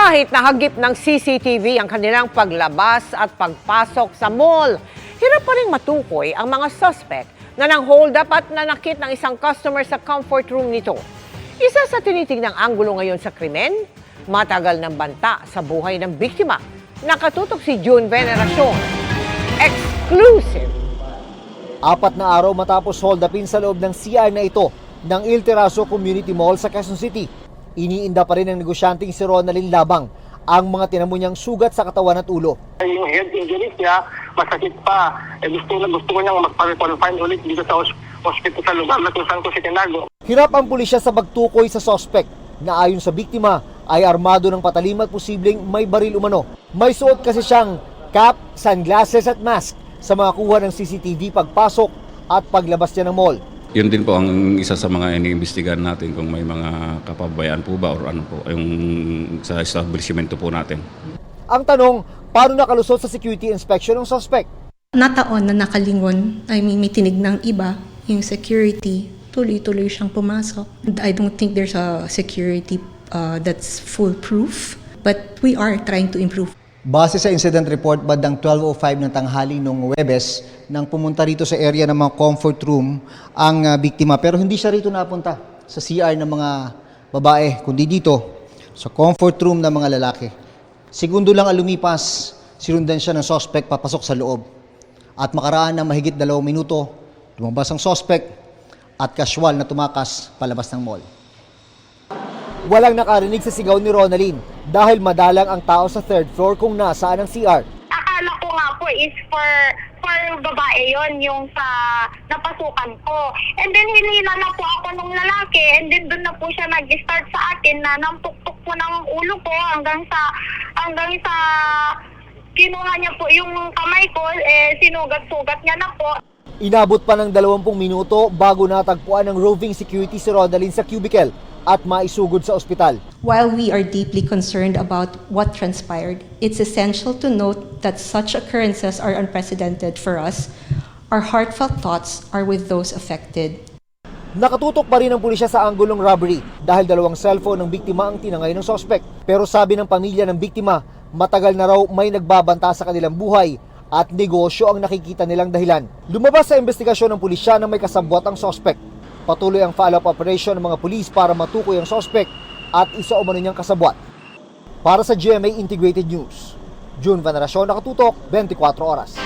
Kahit nahagip ng CCTV ang kanilang paglabas at pagpasok sa mall, hirap pa rin matukoy ang mga suspect na nang-hold up at nanakit ng isang customer sa comfort room nito. Isa sa tinitignang anggulo ngayon sa krimen, matagal ng banta sa buhay ng biktima. Nakatutok si June Veneracion. Exclusive! 4 na araw matapos hold upin sa loob ng CR na ito ng Il Terrazo Community Mall sa Quezon City. Iniinda pa rin ng negosyanteng si Ronaldin Labang ang mga tinamo niyang sugat sa katawan at ulo. Yung head injuries niya, masakit pa. Gusto ko niyang magpa-confine ulit dito sa hospital sa lugar na kung saan ko siya tinago. Hirap ang pulisya sa pagtukoy sa suspect na ayon sa biktima ay armado ng patalim at posibleng may baril umano. May suot kasi siyang cap, sunglasses at mask sa mga kuha ng CCTV pagpasok at paglabas niya ng mall. Yun din po ang isa sa mga iniimbestigahan natin kung may mga kapabayaan po ba or ano po yung sa establishment po natin. Ang tanong, paano nakalusot sa security inspection ng suspect? Nataon na nakalingon, may tinig ng iba, yung security, tuloy-tuloy siyang pumasok. I don't think there's a security that's foolproof, but we are trying to improve. Base sa incident report, bandang 12:05 ng tanghali nung Huwebes, nang pumunta rito sa area ng mga comfort room ang biktima. Pero hindi siya rito napunta sa CR ng mga babae, kundi dito sa comfort room ng mga lalaki. Segundo lang ang lumipas, sinundan siya ng suspect papasok sa loob. At makaraan ng mahigit 2 minuto, lumabas ang suspect at casual na tumakas palabas ng mall. Walang nakarinig sa sigaw ni Ronaldin dahil madalang ang tao sa 3rd floor kung nasaan ang CR. Akala ko nga po is for babae yon yung sa napasukan ko. And then hinila na po ako nung lalaki and then doon na po siya nag-start sa akin na nampuktok po ng ulo ko hanggang sa kinuha niya po yung kamay ko, sinugat-sugat niya na po. Inabot pa ng 20 minuto bago natagpuan ng roving security si Ronaldin sa cubicle at maisugod sa ospital. While we are deeply concerned about what transpired, it's essential to note that such occurrences are unprecedented for us. Our heartfelt thoughts are with those affected. Nakatutok pa rin ang pulisya sa anggulong robbery dahil 2 cellphone ng biktima ang tinangay ng suspect. Pero sabi ng pamilya ng biktima, matagal na raw may nagbabanta sa kanilang buhay at negosyo ang nakikita nilang dahilan. Lumabas sa investigasyon ng pulisya na may kasabwat ang suspect. Patuloy ang follow-up operation ng mga pulis para matukoy ang suspect at isa umano niyang kasabwat. Para sa GMA Integrated News, June Veneracion, Nakatutok, 24 Oras.